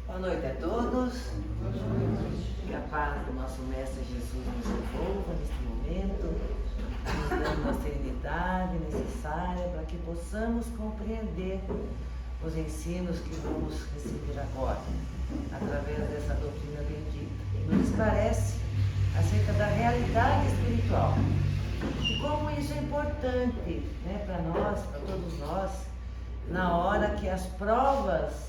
Boa noite a todos. Que a paz do nosso Mestre Jesus nos envolva neste momento, nos dando a serenidade necessária para que possamos compreender os ensinos que vamos receber agora, através dessa doutrina bendita. E nos esclarece acerca da realidade espiritual. E como isso é importante, para nós, para todos nós, na hora que as provas,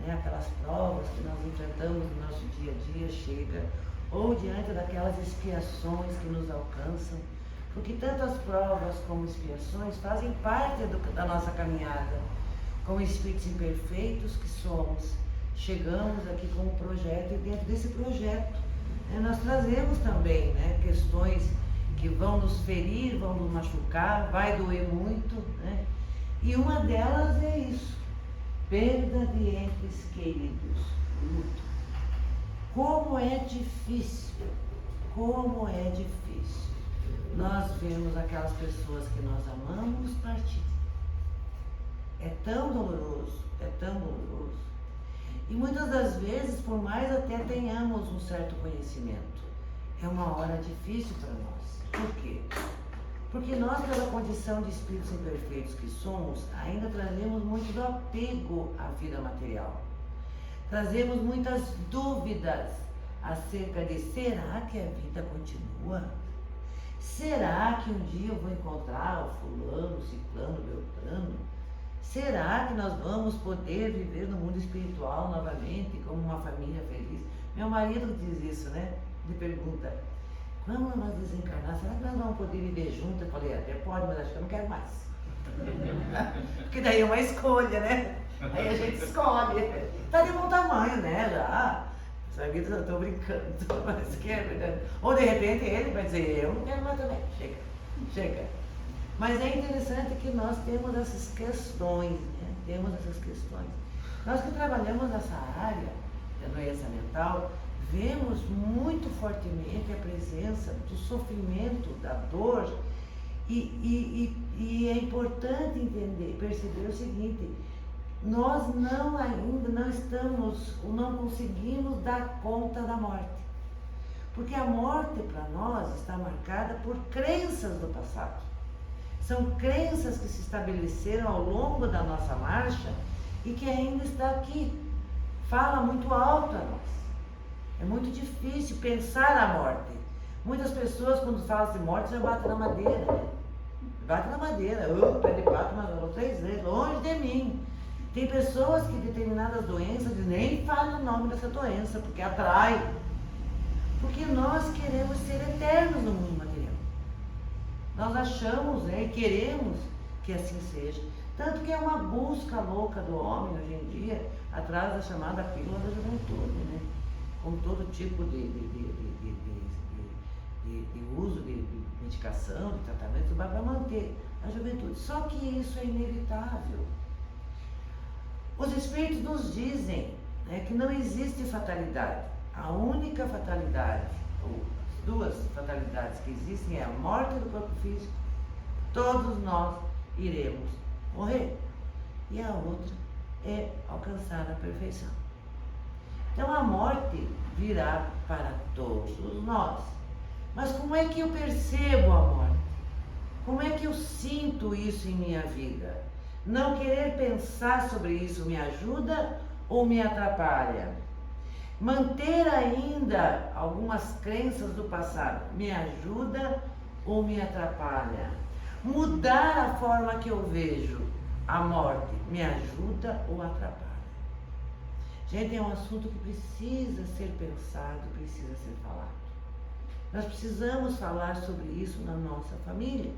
aquelas provas que nós enfrentamos no nosso dia a dia chega, ou diante daquelas expiações que nos alcançam, porque tanto as provas como expiações fazem parte da nossa caminhada, como espíritos imperfeitos que somos. Chegamos aqui com um projeto e dentro desse projeto nós trazemos também questões que vão nos ferir, vão nos machucar, vai doer muito, e uma delas é isso: perda de entes queridos, luto. Como é difícil, nós vemos aquelas pessoas que nós amamos partir. É tão doloroso. E muitas das vezes, por mais até tenhamos um certo conhecimento, é uma hora difícil para nós. Por quê? Porque nós, pela condição de espíritos imperfeitos que somos, ainda trazemos muito do apego à vida material. Trazemos muitas dúvidas acerca de: será que a vida continua? Será que um dia eu vou encontrar o fulano, o ciclano, o beltrano? Será que nós vamos poder viver no mundo espiritual novamente como uma família feliz? Meu marido diz isso, Ele pergunta: quando nós desencarnar, será que nós vamos poder viver juntos? Eu falei: até pode, mas acho que eu não quero mais. Porque daí é uma escolha, Aí a gente escolhe. Tá de bom tamanho, já. Essa vida eu tô brincando, mas que é verdade. Ou de repente ele vai dizer: eu não quero mais também. Chega. Mas é interessante que nós temos essas questões, Nós que trabalhamos nessa área da doença mental, vemos muito fortemente a presença do sofrimento, da dor, e é importante perceber o seguinte: nós não conseguimos dar conta da morte, porque a morte para nós está marcada por crenças do passado. São crenças que se estabeleceram ao longo da nossa marcha e que ainda está aqui, fala muito alto a nós. É muito difícil pensar a morte. Muitas pessoas, quando falam de morte, já batem na madeira, pé de pato, mas 3 vezes, longe de mim. Tem pessoas que determinadas doenças nem falam o nome dessa doença, porque atrai. Porque nós queremos ser eternos no mundo material. Nós achamos, e queremos que assim seja. Tanto que é uma busca louca do homem hoje em dia, atrás da chamada pílula da juventude, com todo tipo de uso de medicação, de tratamento, para manter a juventude. Só que isso é inevitável. Os espíritos nos dizem que não existe fatalidade. A única fatalidade, ou as 2 fatalidades que existem, é a morte do corpo físico. Todos nós iremos morrer. E a outra é alcançar a perfeição. Então a morte virá para todos nós. Mas como é que eu percebo a morte? Como é que eu sinto isso em minha vida? Não querer pensar sobre isso me ajuda ou me atrapalha? Manter ainda algumas crenças do passado me ajuda ou me atrapalha? Mudar a forma que eu vejo a morte me ajuda ou atrapalha? Gente, é um assunto que precisa ser pensado, precisa ser falado. Nós precisamos falar sobre isso na nossa família.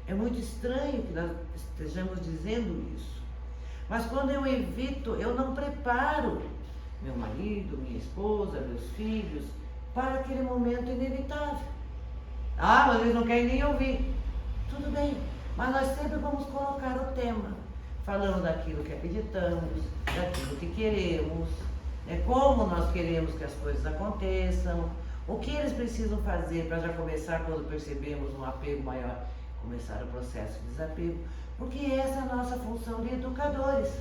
É muito estranho que nós estejamos dizendo isso. Mas quando eu evito, eu não preparo meu marido, minha esposa, meus filhos para aquele momento inevitável. Mas eles não querem nem ouvir. Tudo bem, mas nós sempre vamos colocar o tema, falando daquilo que acreditamos, daquilo que queremos, como nós queremos que as coisas aconteçam, o que eles precisam fazer para já começar, quando percebemos um apego maior, começar o processo de desapego, porque essa é a nossa função de educadores.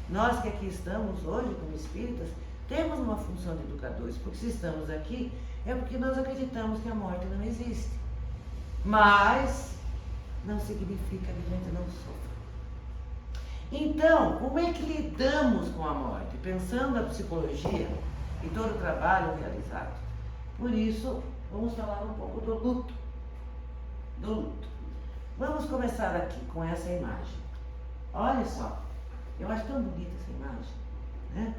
Nós que aqui estamos hoje como espíritas, temos uma função de educadores, porque se estamos aqui, é porque nós acreditamos que a morte não existe. Mas não significa que a gente não sofra. Então, como é que lidamos com a morte? Pensando na psicologia e todo o trabalho realizado. Por isso, vamos falar um pouco do luto. Do luto. Vamos começar aqui com essa imagem. Olha só, eu acho tão bonita essa imagem, né?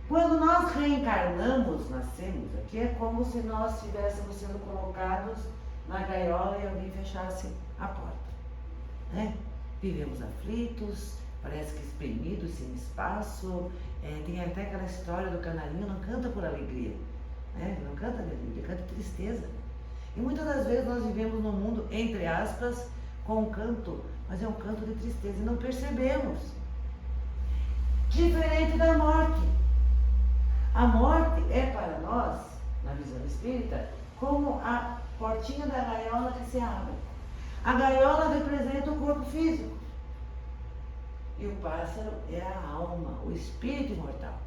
Quando nós reencarnamos, nascemos aqui, é como se nós estivéssemos sendo colocados na gaiola e alguém fechasse a porta, né? Vivemos aflitos, parece que espremidos, sem espaço. Tem até aquela história do canarinho, não canta por alegria, né? Não canta de alegria, canta de tristeza. E muitas das vezes nós vivemos num mundo, entre aspas, com um canto, mas é um canto de tristeza e não percebemos. Diferente da morte. A morte é para nós, na visão espírita, como a portinha da gaiola que se abre. A gaiola representa o corpo físico. E o pássaro é a alma, o espírito imortal.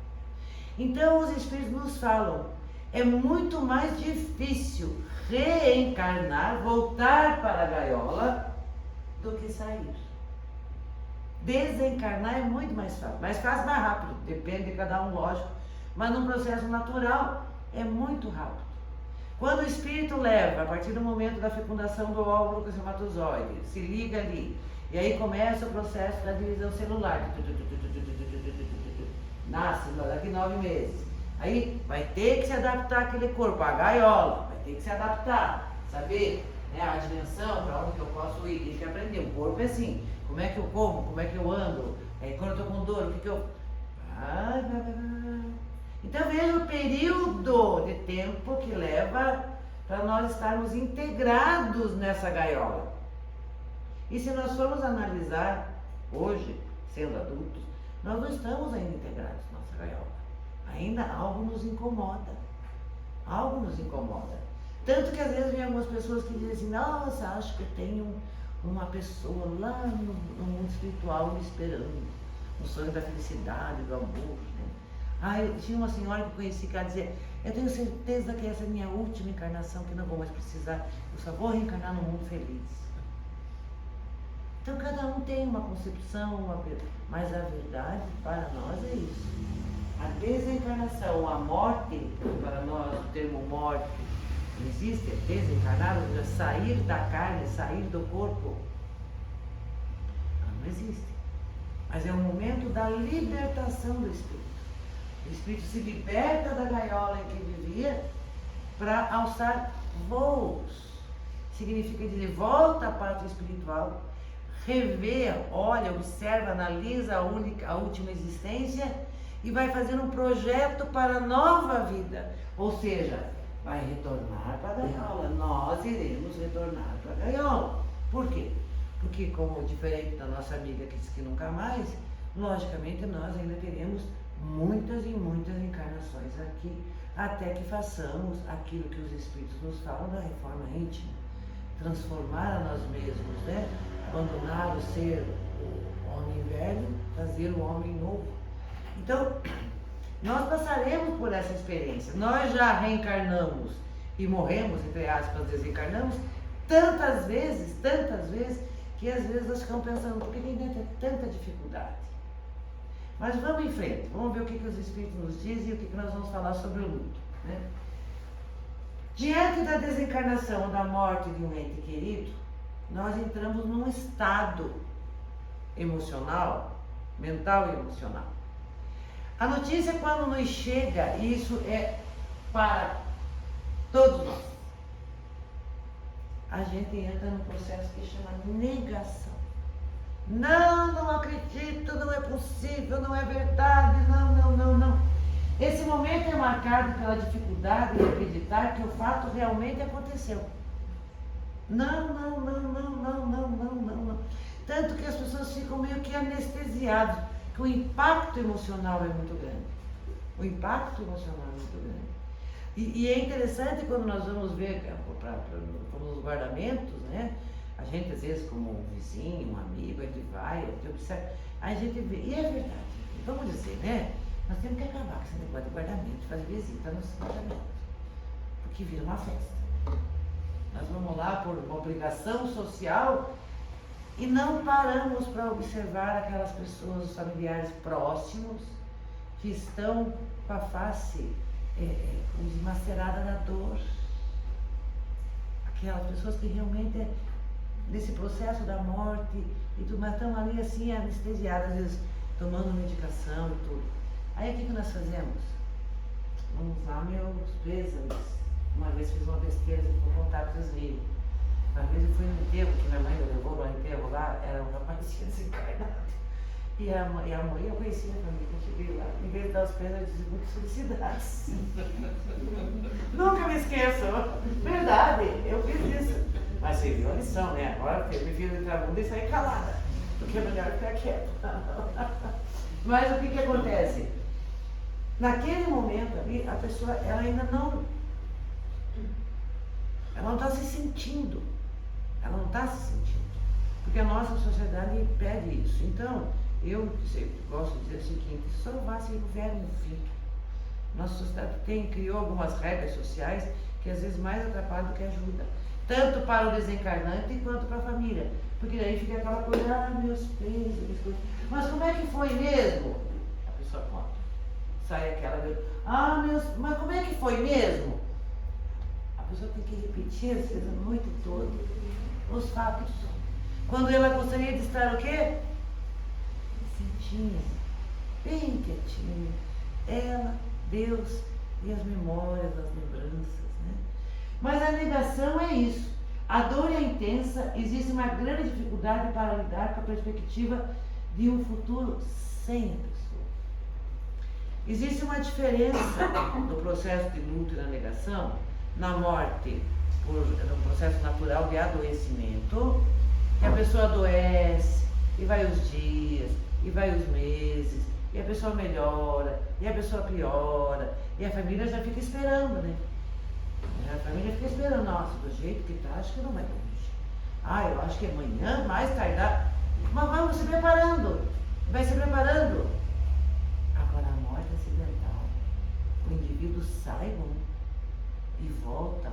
Então os espíritos nos falam, é muito mais difícil reencarnar, voltar para a gaiola, do que sair. Desencarnar é muito mais fácil, mais rápido, depende de cada um, lógico, mas num processo natural é muito rápido. Quando o espírito leva, a partir do momento da fecundação do óvulo com o espermatozoide, se liga ali, e aí começa o processo da divisão celular, nasce daqui 9 meses, aí vai ter que se adaptar àquele corpo, a gaiola, vai ter que se adaptar, saber, né, a dimensão, para onde que eu posso ir, tem que aprender, o corpo é assim, como é que eu como, como é que eu ando, quando eu estou com dor, o que eu... Então veja o período de tempo que leva para nós estarmos integrados nessa gaiola. E se nós formos analisar hoje, sendo adultos, nós não estamos ainda integrados na nossa gaiola. Ainda algo nos incomoda. Algo nos incomoda. Tanto que às vezes vem algumas pessoas que dizem assim, nossa, acho que eu tenho uma pessoa lá no mundo espiritual me esperando. O sonho da felicidade, do amor, né? Eu tinha uma senhora que eu conheci que ela dizia, eu tenho certeza que essa é a minha última encarnação, que não vou mais precisar, eu só vou reencarnar no mundo feliz. Então cada um tem uma concepção, mas a verdade para nós é isso. A desencarnação, a morte, para nós o termo morte, não existe, é desencarnar, ou seja, sair da carne, sair do corpo. Não existe. Mas é o momento da libertação do espírito. O espírito se liberta da gaiola em que vivia para alçar voos. Significa dizer, volta à parte espiritual, revê, olha, observa, analisa a última existência e vai fazer um projeto para a nova vida. Ou seja, vai retornar para a gaiola. Nós iremos retornar para a gaiola. Por quê? Porque, como diferente da nossa amiga que disse que nunca mais, logicamente nós ainda teremos muitas e muitas encarnações aqui, até que façamos aquilo que os Espíritos nos falam da reforma íntima, transformar a nós mesmos, né? Abandonar o ser o homem velho, fazer o homem novo. Então, nós passaremos por essa experiência. Nós já reencarnamos e morremos, entre aspas, desencarnamos, tantas vezes, que às vezes nós ficamos pensando, por que tem tanta dificuldade? Mas vamos em frente, vamos ver o que os Espíritos nos dizem e o que nós vamos falar sobre o luto, né? Diante da desencarnação, da morte de um ente querido, nós entramos num estado emocional, mental e emocional. A notícia quando nos chega, e isso é para todos nós, a gente entra num processo que chama negação. Não acredito, não é possível, não é verdade, não. Esse momento é marcado pela dificuldade de acreditar que o fato realmente aconteceu. Não. Tanto que as pessoas ficam meio que anestesiadas, que o impacto emocional é muito grande. O impacto emocional é muito grande. E é interessante quando nós vamos ver, como os guardamentos, né? A gente, às vezes, como um vizinho, um amigo, a gente vai, a gente observa, a gente vê, e é verdade, vamos dizer, né? Nós temos que acabar com esse negócio de guardamento, fazer visita no guardamento, porque vira uma festa. Nós vamos lá por uma obrigação social e não paramos para observar aquelas pessoas, os familiares próximos, que estão com a face desmacerada da dor. Aquelas pessoas que realmente, nesse processo da morte e tudo, mas estão ali assim anestesiadas, às vezes tomando medicação e tudo. Aí o que nós fazemos? Vamos lá, meus pêsames. Uma vez fiz uma besteira, vou contar para vocês rirem. Uma vez eu fui no enterro, que minha mãe me levou no enterro lá, era um rapazinho desencarnado. E a mãe, eu conhecia a família, eu cheguei lá, em vez de dar os pés, eu disse muitas felicidades. Nunca me esqueço. Verdade, eu fiz isso. Mas você viu a lição, né? Agora eu prefiro entrar no mundo e sair calada, porque é melhor ficar quieto. Mas o que acontece? Naquele momento ali, a pessoa, ela ainda não está se sentindo. Ela não está se sentindo. Porque a nossa sociedade pede isso. Então, eu gosto de dizer o seguinte: só vá se houver um fim. Nossa sociedade criou algumas regras sociais que às vezes mais atrapalham do que ajudam. Tanto para o desencarnante quanto para a família. Porque daí fica aquela coisa, meus pesos, mas como é que foi mesmo? A pessoa conta. Sai aquela, mas como é que foi mesmo? A pessoa tem que repetir, às vezes, a noite toda, os fatos. Quando ela gostaria de estar o quê? Quietinha, bem quietinha. Ela, Deus e as memórias, as lembranças, né? Mas a negação é isso. A dor é intensa, existe uma grande dificuldade para lidar com a perspectiva de um futuro sem a pessoa. Existe uma diferença no processo de luto e na negação, na morte, no processo natural de adoecimento, que a pessoa adoece, e vai os dias, e vai os meses, e a pessoa melhora, e a pessoa piora, e a família já fica esperando, né? A família fica esperando, nossa, do jeito que tá, acho que não vai longe. Eu acho que amanhã, mais tardar, mas vamos se preparando, vai se preparando. Agora a morte acidental, o indivíduo sai e volta,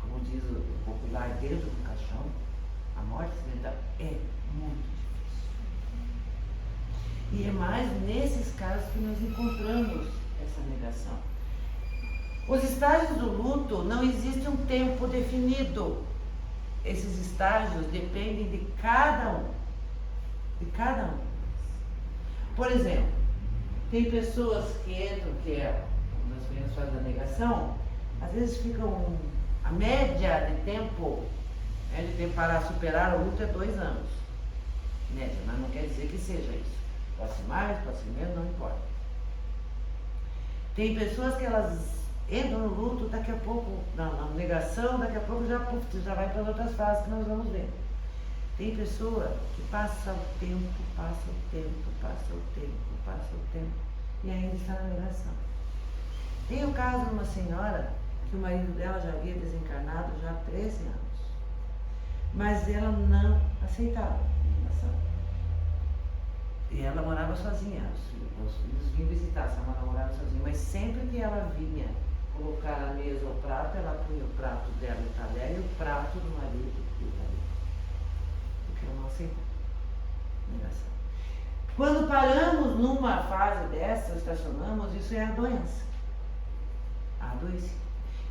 como diz o popular, dentro do caixão. A morte acidental é muito difícil. E é mais nesses casos que nós encontramos essa negação. Os estágios do luto, não existe um tempo definido. Esses estágios dependem de cada um. De cada um. Por exemplo, tem pessoas que entram, que é, como nós vemos fazendo a negação, às vezes ficam, a média de tempo para superar o luto é 2 anos. Média, mas não quer dizer que seja isso. Pode ser mais, pode ser menos, não importa. Tem pessoas que elas entram no luto, daqui a pouco, na negação, daqui a pouco já vai para as outras fases que nós vamos ver. Tem pessoa que passa o tempo, e ainda está na negação. Tem o caso de uma senhora que o marido dela já havia desencarnado já há 13 anos, mas ela não aceitava a negação. E ela morava sozinha, os filhos vinham visitar, ela morava sozinha, mas sempre que ela vinha colocar na mesa o prato, ela punha o prato dela no talher e o prato do marido e o talher. Porque ela não aceitou. Negação. Quando paramos numa fase dessa, estacionamos, isso é a doença. A doença.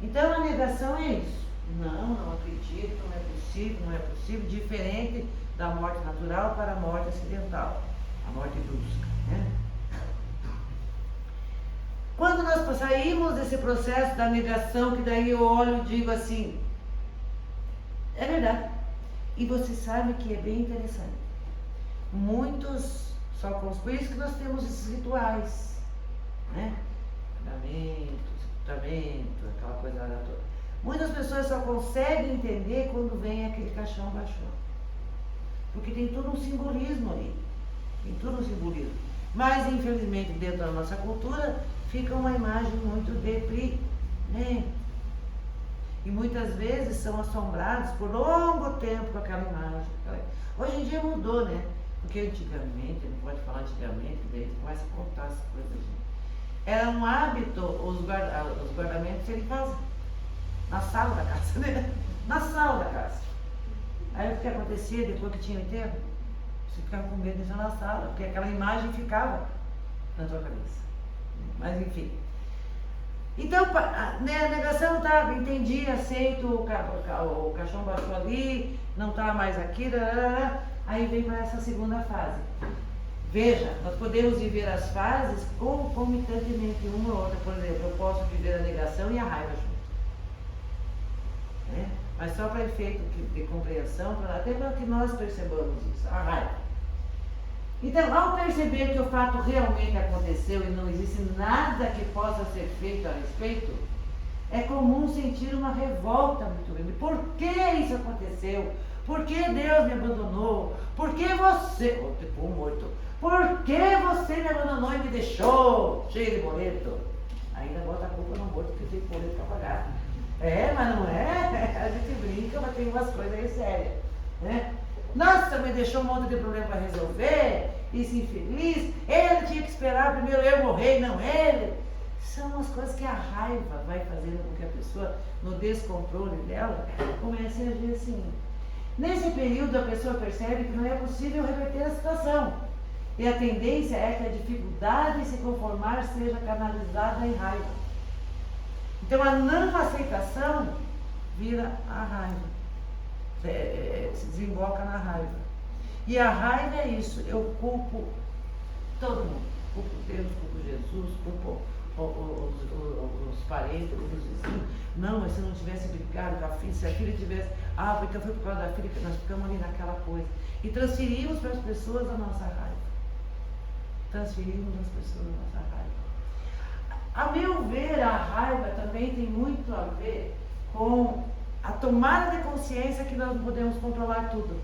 Então a negação é isso. Não acredito, não é possível, diferente da morte natural para a morte acidental, a morte brusca, né? Quando nós saímos desse processo da negação, que daí eu olho e digo assim, é verdade. E você sabe que é bem interessante. Muitos, por isso que nós temos esses rituais, né? Sepultamento, aquela coisa lá toda. Muitas pessoas só conseguem entender quando vem aquele caixão baixão. Porque tem todo um simbolismo ali. Mas, infelizmente, dentro da nossa cultura, fica uma imagem muito deprimente. e muitas vezes são assombrados por longo tempo com aquela imagem. Hoje em dia mudou, né? Porque antigamente, não pode falar antigamente, daí começa a contar essas coisas. Era um hábito os guardamentos serem em casa, na sala da casa, né? Na sala da casa. Aí o que acontecia depois que tinha o enterro? Você ficava com medo de estar na sala, porque aquela imagem ficava na tua cabeça. Mas enfim. Então, a negação estava, entendi, aceito, o caixão baixou ali, não está mais aqui, aí vem para essa segunda fase. Veja, nós podemos viver as fases concomitantemente, uma ou outra. Por exemplo, eu posso viver a negação e a raiva junto. Né? Mas só para efeito de compreensão, até para que nós percebamos isso, a raiva. Então, ao perceber que o fato realmente aconteceu e não existe nada que possa ser feito a respeito, é comum sentir uma revolta muito grande. Por que isso aconteceu? Por que Deus me abandonou? Por que você... Oh, tipo morto. Por que você me abandonou e me deixou cheio de boleto? Ainda bota a culpa no morto porque tem boleto para pagar. É, mas não é? A gente brinca, mas tem umas coisas aí sérias, né? Nossa, me deixou um monte de problema para resolver, isso infeliz, ele tinha que esperar primeiro eu morrer, não ele. São as coisas que a raiva vai fazendo com que a pessoa, no descontrole dela, comece a agir assim. Nesse período a pessoa percebe que não é possível reverter a situação. E a tendência é que a dificuldade em se conformar seja canalizada em raiva. Então a não aceitação vira a raiva. Se desemboca na raiva. E a raiva é isso, eu culpo todo mundo, culpo Deus, culpo Jesus, culpo os parentes, os vizinhos. Não, mas se não tivesse brigado com a filha, se a filha tivesse, porque foi por causa da filha que nós ficamos ali naquela coisa. E transferimos para as pessoas a nossa raiva. Transferimos as pessoas a nossa raiva. A meu ver, a raiva também tem muito a ver com a tomada de consciência que nós não podemos controlar tudo.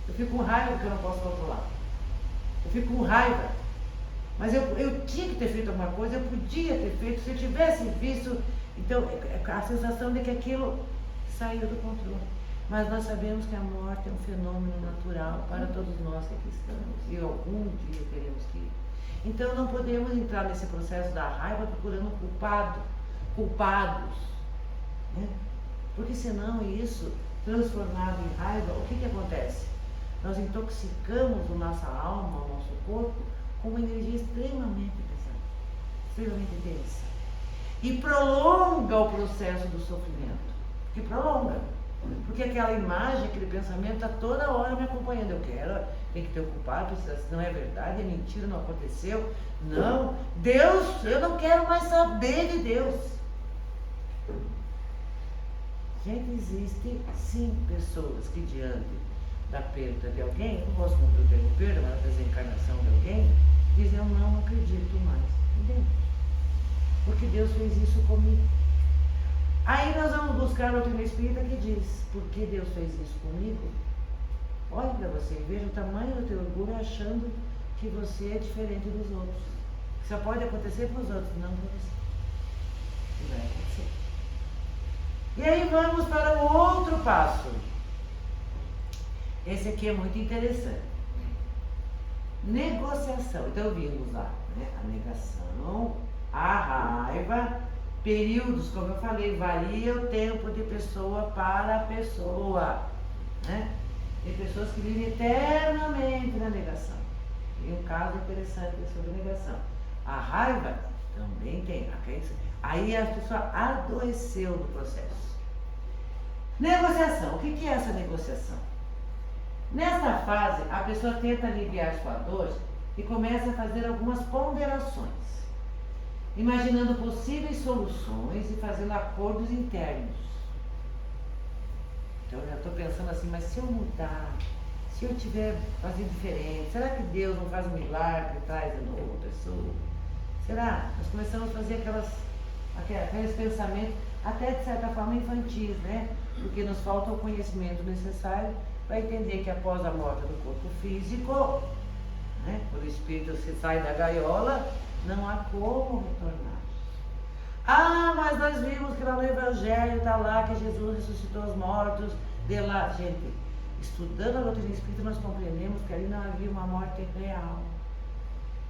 Eu fico com raiva porque eu não posso controlar. Eu fico com raiva. Mas eu tinha que ter feito alguma coisa, eu podia ter feito, se eu tivesse visto. Então, a sensação de que aquilo saiu do controle. Mas nós sabemos que a morte é um fenômeno natural para todos nós que aqui estamos. E algum dia teremos que ir. Então, não podemos entrar nesse processo da raiva procurando culpados. Né? Porque senão isso, transformado em raiva, o que acontece? Nós intoxicamos a nossa alma, o nosso corpo, com uma energia extremamente pesada, extremamente densa. E prolonga o processo do sofrimento. Que prolonga. Porque aquela imagem, aquele pensamento está toda hora me acompanhando. Eu quero, tem que ter o culpado, se não é verdade, é mentira, não aconteceu. Não, Deus, eu não quero mais saber de Deus. Gente, existe sim pessoas que diante da perda de alguém, não gosto muito do termo perda, mas da desencarnação de alguém, dizem eu não acredito mais em Deus. Porque Deus fez isso comigo. Aí nós vamos buscar a doutrina espírita que diz, por que Deus fez isso comigo? Olhe para você e veja o tamanho do teu orgulho achando que você é diferente dos outros. Só pode acontecer para os outros, não para você. E vai acontecer. E aí vamos para o outro passo. Esse aqui é muito interessante. Negociação. Então vimos lá, né? A negação, a raiva, períodos, como eu falei, varia o tempo de pessoa para pessoa. Né? Tem pessoas que vivem eternamente na negação. Tem um caso interessante sobre negação. A raiva também tem. Aí a pessoa adoeceu do processo. Negociação. O que é essa negociação? Nessa fase, a pessoa tenta aliviar sua dor e começa a fazer algumas ponderações, imaginando possíveis soluções e fazendo acordos internos. Então eu já estou pensando assim, mas se eu mudar, se eu tiver fazendo diferente, será que Deus não faz um milagre e traz a nova pessoa? Será? Nós começamos a fazer aqueles pensamentos, até de certa forma infantis, né? Porque nos falta o conhecimento necessário para entender que após a morte do corpo físico, né, quando o espírito se sai da gaiola, não há como retornar. Ah, mas nós vimos que lá no Evangelho está lá que Jesus ressuscitou os mortos. De lá, gente, estudando a doutrina espírita, nós compreendemos que ali não havia uma morte real.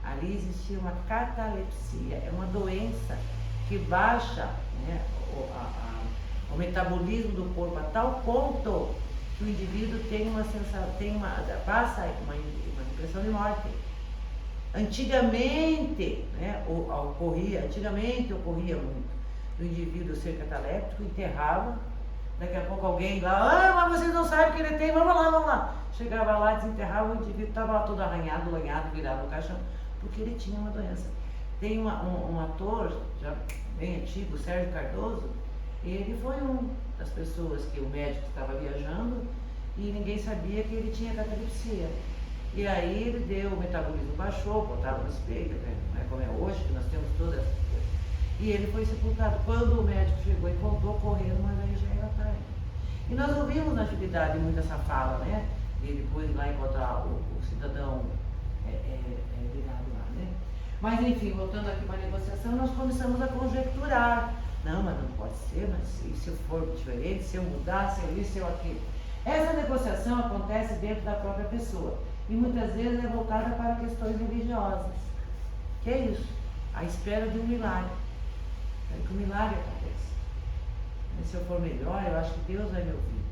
Ali existia uma catalepsia, é uma doença que baixa, né, o metabolismo do corpo a tal ponto que o indivíduo tem uma sensação, passa uma impressão de morte. Antigamente ocorria muito do indivíduo ser cataléptico, enterrava, daqui a pouco alguém lá, mas vocês não sabem o que ele tem, vamos lá. Chegava lá, desenterrava, o indivíduo estava lá todo arranhado, lanhado, virado no caixão, porque ele tinha uma doença. Tem um ator, já bem antigo, Sérgio Cardoso, ele foi uma das pessoas que o médico estava viajando e ninguém sabia que ele tinha catalepsia. E aí ele deu, o metabolismo baixou, botaram no espelho, né? Não é como é hoje, que nós temos todas essas coisas. E ele foi sepultado. Quando o médico chegou e contou, correndo, mas aí já era tarde. E nós ouvimos na atividade muito essa fala, né? E depois lá encontrar o cidadão virado lá, né? Mas enfim, voltando aqui para a negociação, nós começamos a conjecturar. Não, mas não pode ser, mas se eu for diferente, se eu mudar, se eu isso, se eu aquilo. Essa negociação acontece dentro da própria pessoa. E muitas vezes é voltada para questões religiosas. Que é isso? A espera de um milagre. É que o milagre aconteça. Se eu for melhor, eu acho que Deus vai me ouvir.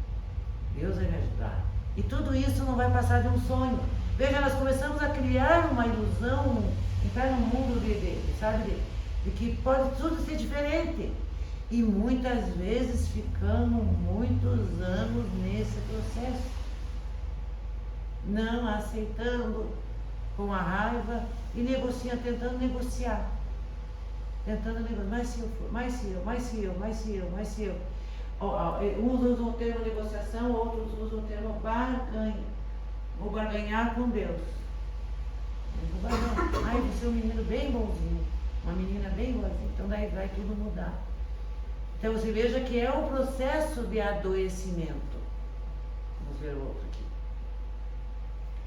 Deus vai me ajudar. E tudo isso não vai passar de um sonho. Veja, nós começamos a criar uma ilusão, entrar num mundo de que pode tudo ser diferente. E muitas vezes ficamos muitos anos nesse processo. Não aceitando, com a raiva, e tentando negociar. Mas se eu for, mas se eu. Uns usam o termo negociação, outros usam o termo barganha. Vou barganhar com Deus. Ai, você é um menino bem bonzinho, uma menina bem boazinha, então daí vai tudo mudar. Então você veja que é um processo de adoecimento. Vamos ver o outro aqui.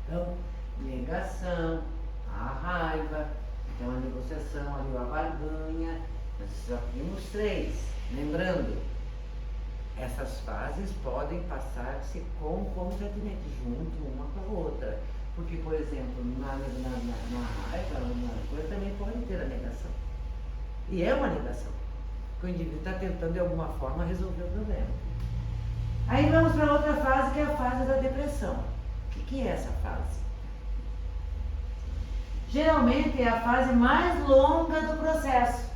Então, negação, a raiva, então a negociação, ali a barganha, nós já vimos 3. Lembrando, essas fases podem passar-se concomitantemente, junto uma com a outra. Porque, por exemplo, na raiva, na coisa também pode ter a negação. E é uma negação. Porque o indivíduo está tentando de alguma forma resolver o problema. Aí vamos para outra fase, que é a fase da depressão. O que é essa fase? Geralmente é a fase mais longa do processo.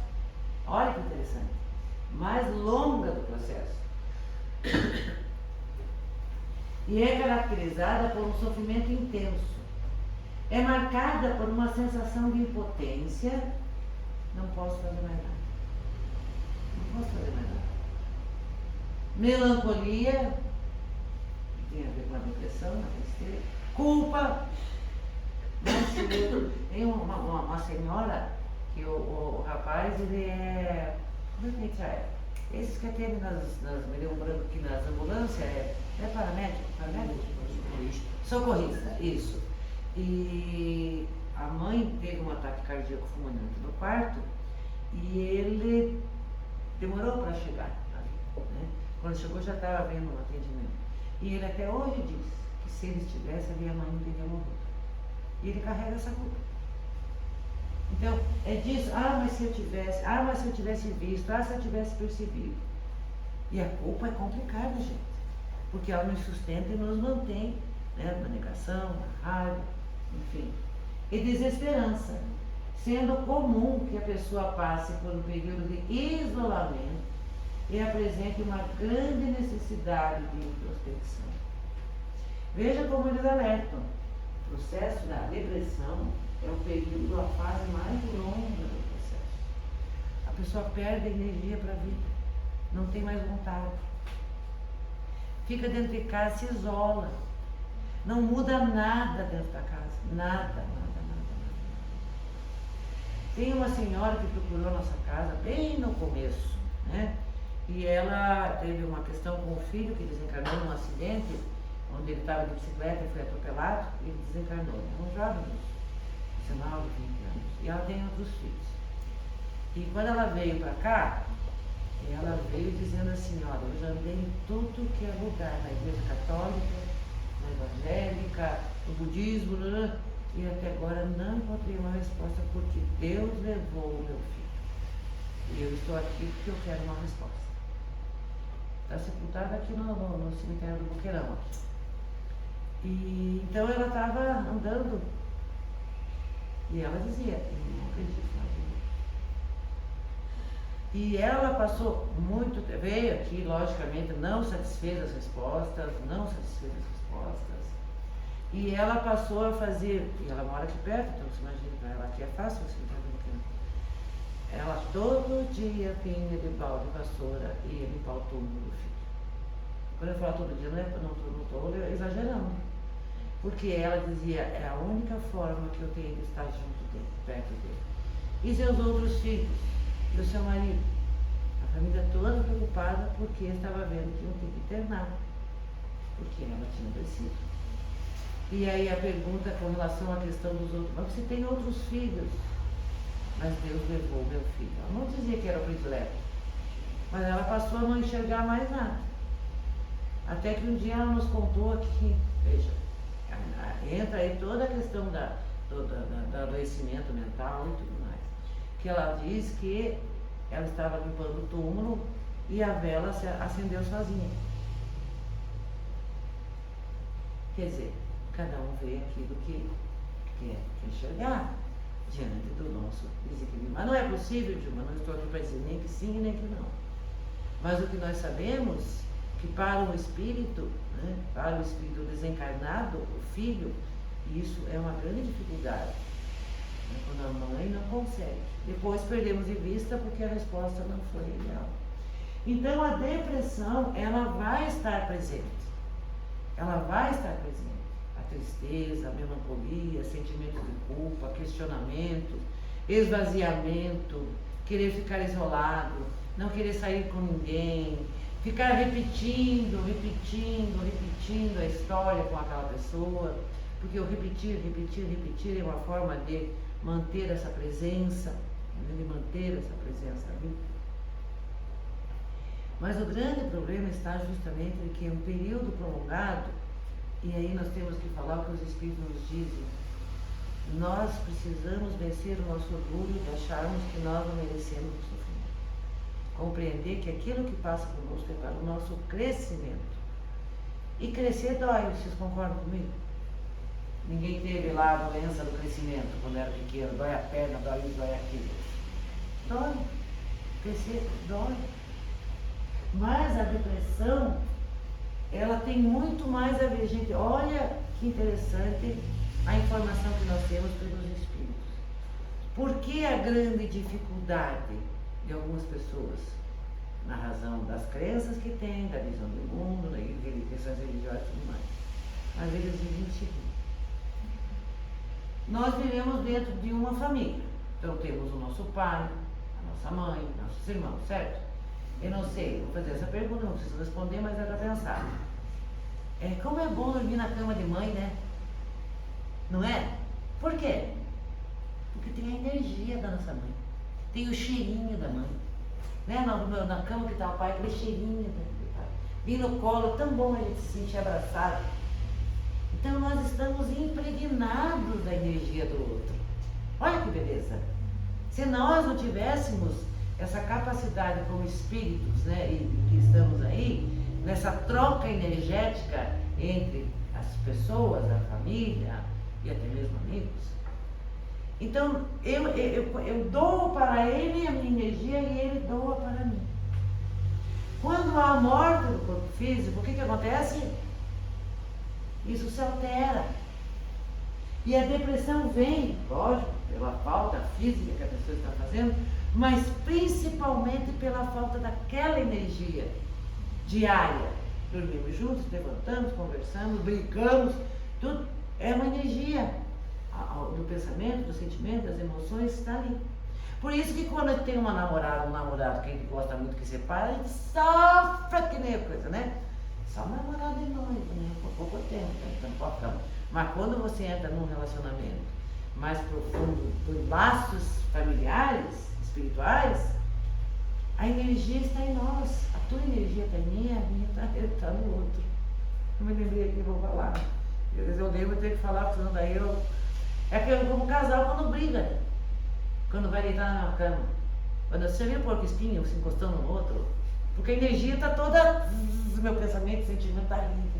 Olha que interessante. Mais longa do processo. E é caracterizada por um sofrimento intenso. É marcada por uma sensação de impotência. Não posso fazer mais nada. Melancolia, que tem a ver com a depressão, a tristeza. Culpa. Tem uma senhora que o rapaz, ele é. Como é que é? Esses que atendem me deu um branco aqui nas ambulâncias, é paramédico? Socorrista, isso. E a mãe teve um ataque cardíaco fulminante no quarto e ele demorou para chegar ali, né? Quando chegou já estava vendo um atendimento. E ele até hoje diz que se ele estivesse ali, a mãe não teria morrido. E ele carrega essa culpa. Então, é disso, mas se eu tivesse visto, se eu tivesse percebido. E a culpa é complicada, gente, porque ela nos sustenta e nos mantém, né, na negação, na raiva, enfim. E desesperança, sendo comum que a pessoa passe por um período de isolamento e apresente uma grande necessidade de introspecção. Veja como eles alertam. O processo da depressão é o período, a fase mais longa do processo. A pessoa perde a energia para a vida, não tem mais vontade. Fica dentro de casa, se isola. Não muda nada dentro da casa. Nada. Tem uma senhora que procurou nossa casa bem no começo, né? E ela teve uma questão com o filho que desencarnou num acidente, onde ele estava de bicicleta e foi atropelado, e ele desencarnou. É um jovem, 19, 20 anos. E ela tem outros filhos. E quando ela veio para cá, ela veio dizendo assim, olha, eu já andei em tudo que é lugar, na igreja católica, na evangélica, no budismo, né? E até agora não encontrei uma resposta porque Deus levou o meu filho. E eu estou aqui porque eu quero uma resposta. Está sepultada aqui no cemitério do Boqueirão. E então ela estava andando e ela dizia, eu não acredito mais em Deus. E ela passou muito, veio aqui, logicamente, não satisfez as respostas, e ela passou a fazer, e ela mora aqui perto, então você imagina, para ela aqui é fácil, assim, ela todo dia vinha de balde, vassoura e ia limpar o túmulo do filho. Quando eu falo todo dia, não estou exagerando, porque ela dizia, é a única forma que eu tenho de estar junto dele, perto dele. E seus outros filhos, e o seu marido, a família toda preocupada porque estava vendo que iam ter que internar, porque ela tinha descido. E aí a pergunta com relação à questão dos outros, mas você tem outros filhos? Mas Deus levou meu filho. Ela não dizia que era o predileto, mas ela passou a não enxergar mais nada. Até que um dia ela nos contou que, veja, entra aí toda a questão do adoecimento mental e tudo mais. Que ela diz que ela estava limpando o túmulo e a vela se acendeu sozinha. Quer dizer, cada um vê aquilo que quer enxergar diante do nosso desequilíbrio. Mas não é possível, Dilma, não estou aqui para dizer nem que sim nem que não. Mas o que nós sabemos, que para o espírito, né, para o espírito desencarnado, o filho, isso é uma grande dificuldade. Né, quando a mãe não consegue. Depois perdemos de vista porque a resposta não foi ideal. Então a depressão, ela vai estar presente. Ela vai estar presente. A tristeza, a melancolia, sentimento de culpa, questionamento, esvaziamento, querer ficar isolado, não querer sair com ninguém, ficar repetindo a história com aquela pessoa, porque o repetir é uma forma de manter essa presença, ali. Mas o grande problema está justamente em que é um período prolongado, e aí nós temos que falar o que os Espíritos nos dizem. Nós precisamos vencer o nosso orgulho de acharmos que nós não merecemos o sofrimento. Compreender que aquilo que passa conosco é para o nosso crescimento. E crescer dói, vocês concordam comigo? Ninguém teve lá a doença do crescimento quando era pequeno, dói a perna, dói isso, dói aquilo. Dói. Crescer dói. Mas a depressão, ela tem muito mais a ver, gente. Olha que interessante a informação que nós temos pelos espíritos. Por que a grande dificuldade de algumas pessoas? Na razão das crenças que têm, da visão do mundo, das questões religiosas e tudo mais. Mas eles dizem o seguinte: nós vivemos dentro de uma família. Então temos o nosso pai, a nossa mãe, nossos irmãos, certo? Eu não sei, vou fazer essa pergunta, não preciso responder, mas é para pensar. Como é bom dormir na cama de mãe, né? Não é? Por quê? Porque tem a energia da nossa mãe, tem o cheirinho da mãe. Né? Na cama que está o pai, aquele cheirinho do pai. Vim no colo, tão bom a gente se sentir abraçado. Então nós estamos impregnados da energia do outro. Olha que beleza! Se nós não tivéssemos essa capacidade como espíritos, né, e que estamos aí, nessa troca energética entre as pessoas, a família e até mesmo amigos, então eu dou para ele a minha energia e ele doa para mim. Quando há a morte do corpo físico, o que acontece? Isso se altera. E a depressão vem, lógico, pela falta física que a pessoa está fazendo, mas principalmente pela falta daquela energia diária. Dormimos juntos, levantamos, conversamos, brincamos, tudo é uma energia do pensamento, do sentimento, das emoções, está ali. Por isso que quando tem uma namorada, um namorado que a gente gosta muito que separa, a gente sofre que nem a coisa, né? Só um namorado e noivo, né? Por pouco tempo, então focamos. Mas quando você entra num relacionamento mais profundo, por laços familiares, espirituais, a energia está em nós. A tua energia está em mim, a minha está no outro. Eu me lembrei aqui, vou falar. Eu lembro, eu tenho que falar, porque daí eu... É que como casal quando briga, né? Quando vai deitar na cama. Quando você vê o porco espinho se encostando no outro, porque a energia está toda... Meu pensamento, sentimento está ali.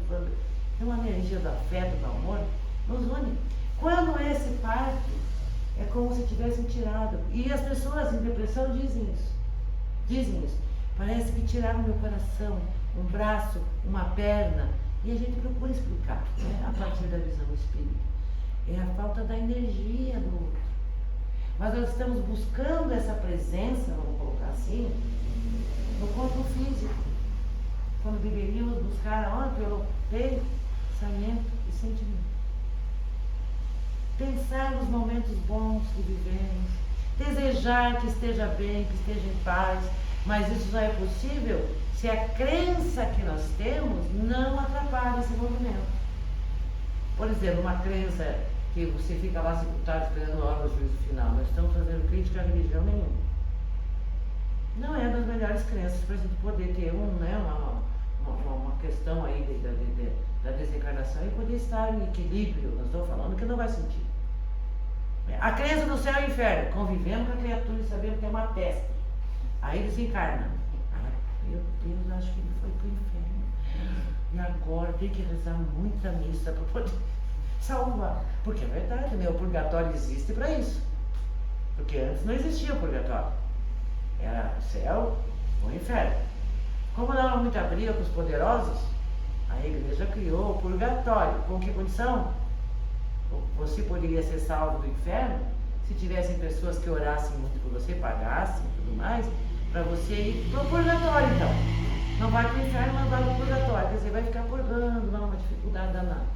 Tem uma energia do afeto, do amor, nos une. Quando esse parto, é como se tivessem tirado. E as pessoas em depressão dizem isso. Dizem isso. Parece que tiraram meu coração, um braço, uma perna. E a gente procura explicar, né, a partir da visão espírita. É a falta da energia do outro. Mas nós estamos buscando essa presença, vamos colocar assim, no corpo físico. Quando deveríamos buscar onde? Pelo pensamento e sentimento. Pensar nos momentos bons que vivemos, desejar que esteja bem, que esteja em paz, mas isso só é possível se a crença que nós temos não atrapalha esse movimento. Por exemplo, uma crença que você fica lá sepultado esperando a hora do juízo final. Nós estamos fazendo crítica à religião nenhuma. Não é das melhores crenças para a gente poder ter uma questão aí da desencarnação e poder estar em equilíbrio. Nós estamos falando que não vai sentir. A crença do céu e inferno. Convivemos com a criatura e sabemos que é uma peste. Aí desencarna. Meu Deus, acho que ele foi para o inferno. E agora tem que rezar muita missa para poder salvar. Porque é verdade, né? O purgatório existe para isso. Porque antes não existia o purgatório. Era o céu ou o inferno. Como dava muita briga com os poderosos, a igreja criou o purgatório. Com que condição? Você poderia ser salvo do inferno se tivessem pessoas que orassem muito por você, pagassem e tudo mais, para você ir para o purgatório, então. Não vai para o inferno, mas vai para o purgatório. Quer dizer, vai ficar purgando, não é uma dificuldade danada.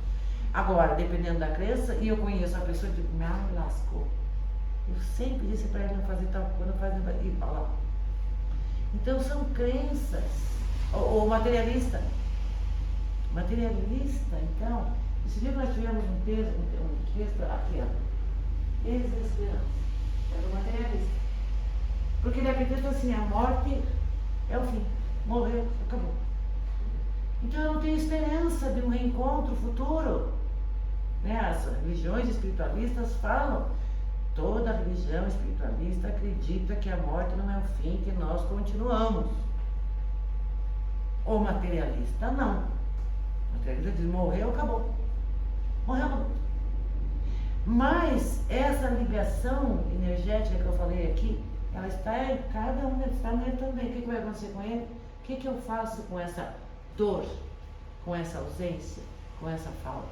Agora, dependendo da crença, e eu conheço a pessoa que me lascou. Eu sempre disse para ele não fazer tal coisa, não fazer e olha lá. Então são crenças. Ou materialista. Materialista, então, esse dia nós tivemos um texto aqui, ó. Desesperança. É do materialista. Porque ele acredita assim, a morte é o fim. Morreu, acabou. Então eu não tenho esperança de um reencontro futuro. Né? As religiões espiritualistas falam, toda religião espiritualista acredita que a morte não é o fim, que nós continuamos. O materialista não. O materialista diz, morreu, acabou. Morreu, acabou. Mas essa ligação energética que eu falei aqui, ela está em cada um, está nele também. O que vai acontecer com ele? O que eu faço com essa dor, com essa ausência, com essa falta?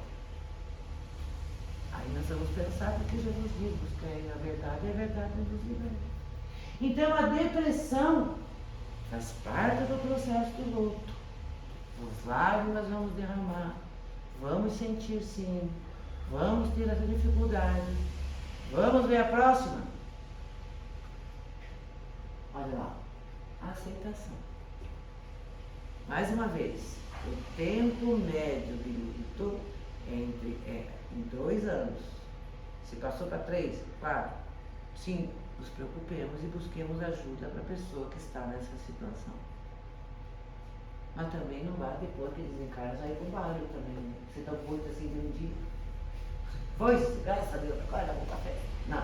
Aí nós vamos pensar no que Jesus diz, buscar a verdade e a verdade nos liberta. Então a depressão faz parte do processo do luto. Os lágrimas vamos derramar, vamos sentir sim, vamos ter essa dificuldade. Vamos ver a próxima? Olha lá, aceitação. Mais uma vez, o tempo médio de luto em 2 anos. Se passou para 3, 4, 5, nos preocupemos e busquemos ajuda para a pessoa que está nessa situação. Mas também não vá depois que desencarna já ir para o barulho também, né? Você está muito assim de um dia. Pois, graças a Deus, agora vou café. Não.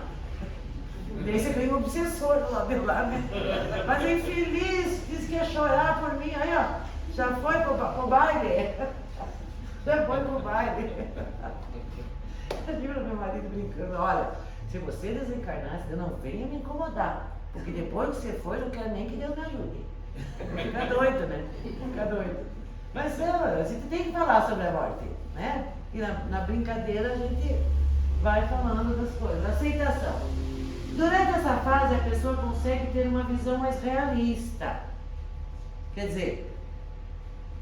Daí você tem um obsessor do lado de lá, né? Mas é infeliz, disse que ia chorar por mim. Aí, ó, já foi pro baile. Já foi pro baile. Eu digo ao meu marido brincando, olha, se você desencarnar, você não venha me incomodar. Porque depois que você for, eu não quero nem que Deus me ajude. Fica doido, né? Fica doido. Mas a gente tem que falar sobre a morte, né? E na brincadeira a gente vai falando das coisas. Aceitação. Durante essa fase a pessoa consegue ter uma visão mais realista. Quer dizer,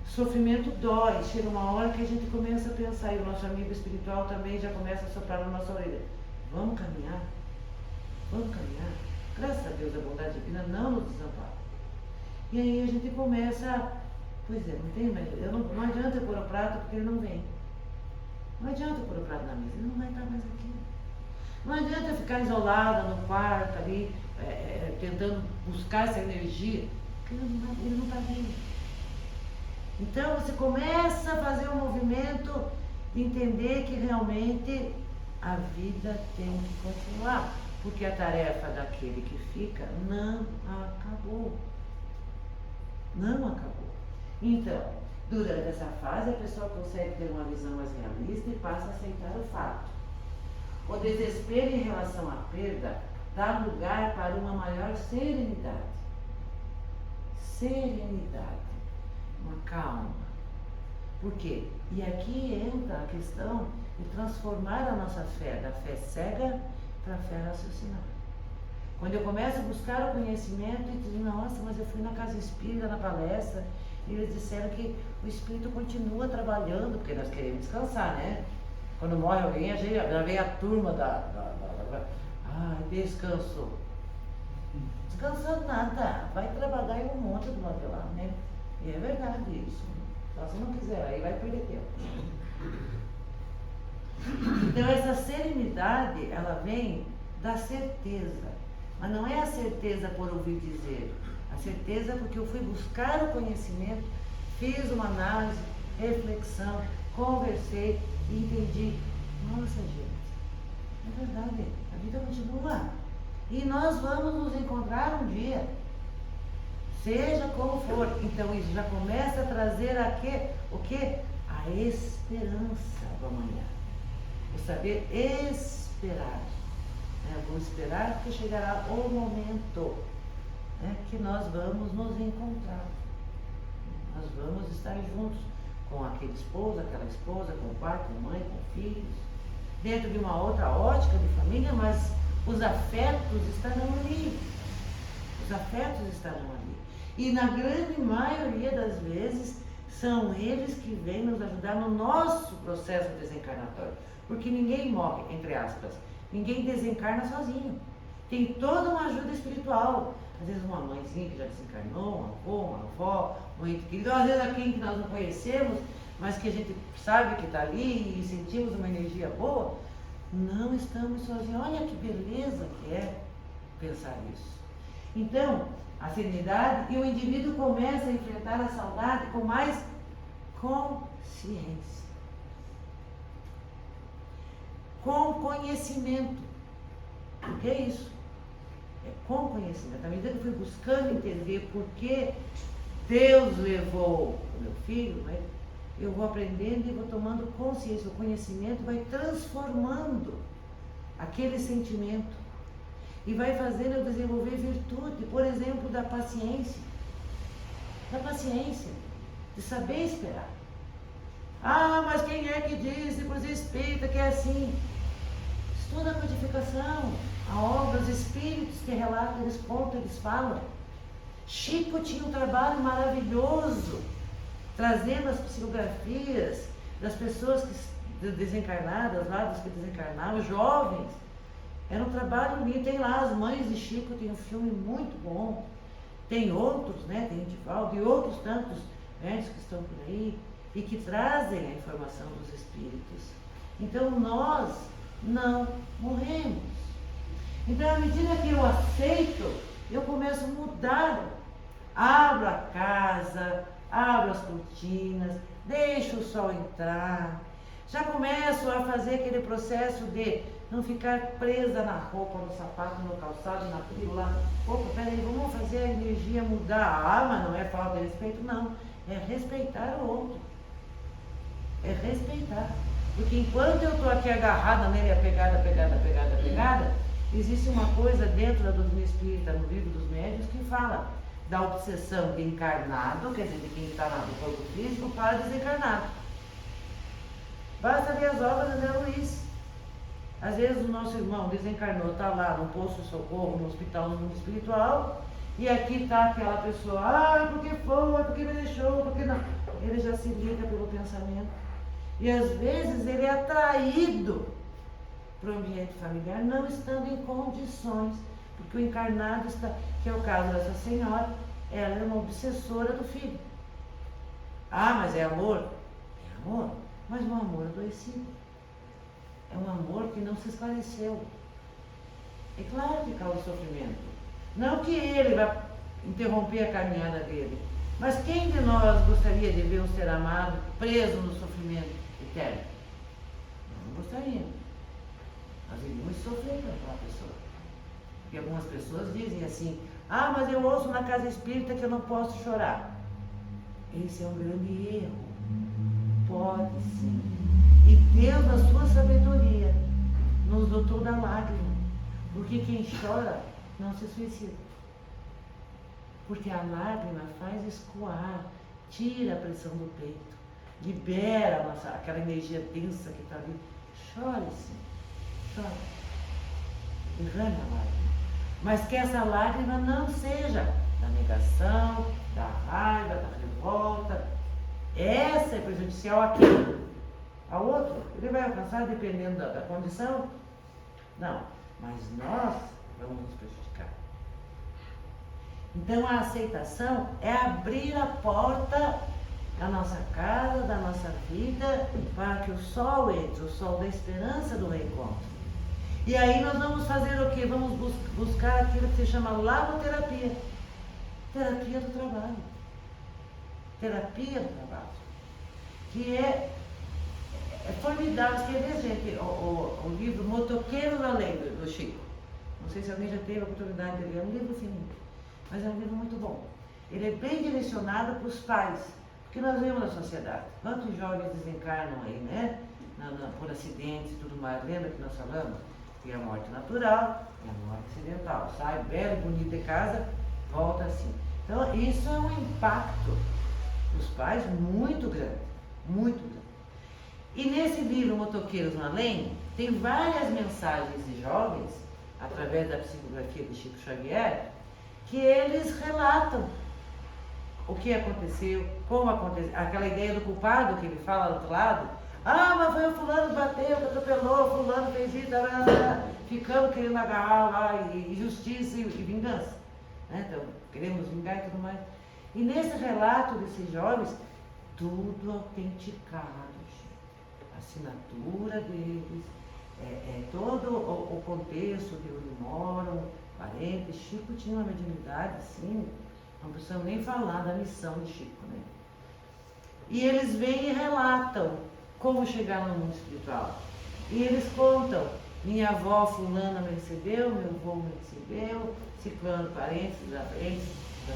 sofrimento dói, chega uma hora que a gente começa a pensar, e o nosso amigo espiritual também já começa a soprar na nossa orelha. Vamos caminhar? Vamos caminhar? Graças a Deus a bondade divina não nos desampara. E aí a gente começa, pois é, não tem, não adianta eu pôr o prato porque ele não vem. Não adianta eu pôr o prato na mesa, ele não vai estar mais aqui. Não adianta eu ficar isolada no quarto ali, tentando buscar essa energia, ele não está vivo. Então você começa a fazer um movimento de entender que realmente a vida tem que continuar, porque a tarefa daquele que fica não acabou. Não acabou. Então, durante essa fase, a pessoa consegue ter uma visão mais realista e passa a aceitar o fato. O desespero em relação à perda dá lugar para uma maior serenidade. Serenidade. Uma calma. Por quê? E aqui entra a questão de transformar a nossa fé, da fé cega para a fé raciocinada. Quando eu começo a buscar o conhecimento e digo, nossa, mas eu fui na casa espírita, na palestra, e eles disseram que o espírito continua trabalhando, porque nós queremos descansar, né? Quando morre alguém, já vem a turma descansou. Descansando nada, vai trabalhar em um monte do lado de lá, né? E é verdade isso. Só se não quiser, aí vai perder tempo. Então essa serenidade, ela vem da certeza. Mas não é a certeza por ouvir dizer. A certeza porque eu fui buscar o conhecimento, fiz uma análise, reflexão, conversei e entendi. Nossa, gente, é verdade, a vida continua. E nós vamos nos encontrar um dia, seja como for. Então isso já começa a trazer o quê? A esperança do amanhã. O saber esperar. Vou esperar porque chegará o momento, que nós vamos nos encontrar. Nós vamos estar juntos com aquele esposo, aquela esposa, com o pai, com a mãe, com filhos, dentro de uma outra ótica de família, mas os afetos estarão ali. Os afetos estarão ali. E na grande maioria das vezes, são eles que vêm nos ajudar no nosso processo desencarnatório. Porque ninguém morre, entre aspas. Ninguém desencarna sozinho. Tem toda uma ajuda espiritual. Às vezes uma mãezinha que já desencarnou, um avô, uma avó, um ente querido, às vezes alguém que nós não conhecemos, mas que a gente sabe que está ali e sentimos uma energia boa. Não estamos sozinhos. Olha que beleza que é pensar isso. Então, a serenidade, e o indivíduo começa a enfrentar a saudade com mais consciência. Com conhecimento. O que é isso? É com conhecimento. À medida que eu fui buscando entender por que Deus levou o meu filho, eu vou aprendendo e vou tomando consciência. O conhecimento vai transformando aquele sentimento e vai fazendo eu desenvolver virtude, por exemplo, da paciência. Da paciência, de saber esperar. Ah, mas quem é que disse para os espíritas que é assim? Estuda a codificação, a obra, os espíritos que relatam, eles contam, eles falam. Chico tinha um trabalho maravilhoso, trazendo as psicografias das pessoas desencarnadas, lá dos que desencarnavam, jovens. Era um trabalho lindo. Tem lá As Mães de Chico, tem um filme muito bom. Tem outros, tem Divaldo e outros tantos médicos que estão por aí e que trazem a informação dos espíritos. Então nós não morremos. Então, à medida que eu aceito, eu começo a mudar. Abro a casa, abro as cortinas, deixo o sol entrar. Já começo a fazer aquele processo de não ficar presa na roupa, no sapato, no calçado, na pílula. Opa, peraí, vamos fazer a energia mudar. Ah, mas não é falta de respeito, não. É respeitar o outro. É respeitar. Porque enquanto eu estou aqui agarrada nele, apegada, existe uma coisa dentro da doutrina espírita, no livro dos médiuns, que fala da obsessão de encarnado, quer dizer, de quem está no corpo físico, para desencarnado. Basta ver as obras de André Luiz. Às vezes o nosso irmão desencarnou, está lá no posto de socorro, no hospital, no mundo espiritual, e aqui está aquela pessoa, porque foi, porque me deixou, porque não. Ele já se liga pelo pensamento. E às vezes ele é atraído para o ambiente familiar, não estando em condições, porque o encarnado está, que é o caso dessa senhora, ela é uma obsessora do filho. Ah, mas é amor? É amor, mas um amor adoecido. É um amor que não se esclareceu. É claro que causa sofrimento, Não que ele vai interromper a caminhada dele, mas quem de nós gostaria de ver um ser amado preso no sofrimento eterno? Não gostaria. Nós iríamos sofrer com aquela pessoa. E algumas pessoas dizem assim: ah, mas eu ouço na casa espírita que eu não posso chorar. Esse é um grande erro. Pode sim. E Deus, na sua sabedoria, nos dotou da lágrima. Porque quem chora não se suicida. Porque a lágrima faz escoar, tira a pressão do peito, libera aquela energia densa que está ali. Chore sim, chore. Derrame a lágrima. Mas que essa lágrima não seja da negação, da raiva, da revolta. Essa é prejudicial a quem? Ao outro. Ele vai alcançar dependendo da condição? Não. Mas nós vamos nos prejudicar. Então a aceitação é abrir a porta da nossa casa, da nossa vida, para que o sol entre, o sol da esperança do reencontro. E aí nós vamos fazer o quê? Vamos buscar aquilo que se chama laboterapia. Terapia do trabalho. Terapia do trabalho. Que é formidável. Você quer ver, gente, o livro Motoqueiros Além, do Chico. Não sei se alguém já teve a oportunidade de ler. É um livro fininho, mas é um livro muito bom. Ele é bem direcionado para os pais. Porque nós vemos na sociedade. Quantos jovens desencarnam aí, né? Por acidentes e tudo mais. Lembra que nós falamos? Tem a morte natural e a morte acidental. Sai belo, bonito de casa, volta assim. Então, isso é um impacto dos pais muito grande, muito grande. E nesse livro Motoqueiros no Além, tem várias mensagens de jovens, através da psicografia de Chico Xavier, que eles relatam o que aconteceu, como aconteceu, aquela ideia do culpado que ele fala do outro lado. Ah, mas foi o fulano bateu, atropelou, fulano fez isso, ficamos querendo agarrar lá, e justiça e vingança. Né? Então, queremos vingar e tudo mais. E nesse relato desses jovens, tudo autenticado, a assinatura deles, todo o contexto de onde moram, parentes. Chico tinha uma mediunidade, assim, não precisamos nem falar da missão de Chico, né? E eles vêm e relatam como chegar no mundo espiritual. E eles contam: minha avó fulana me recebeu, meu avô me recebeu, ciclano parentes da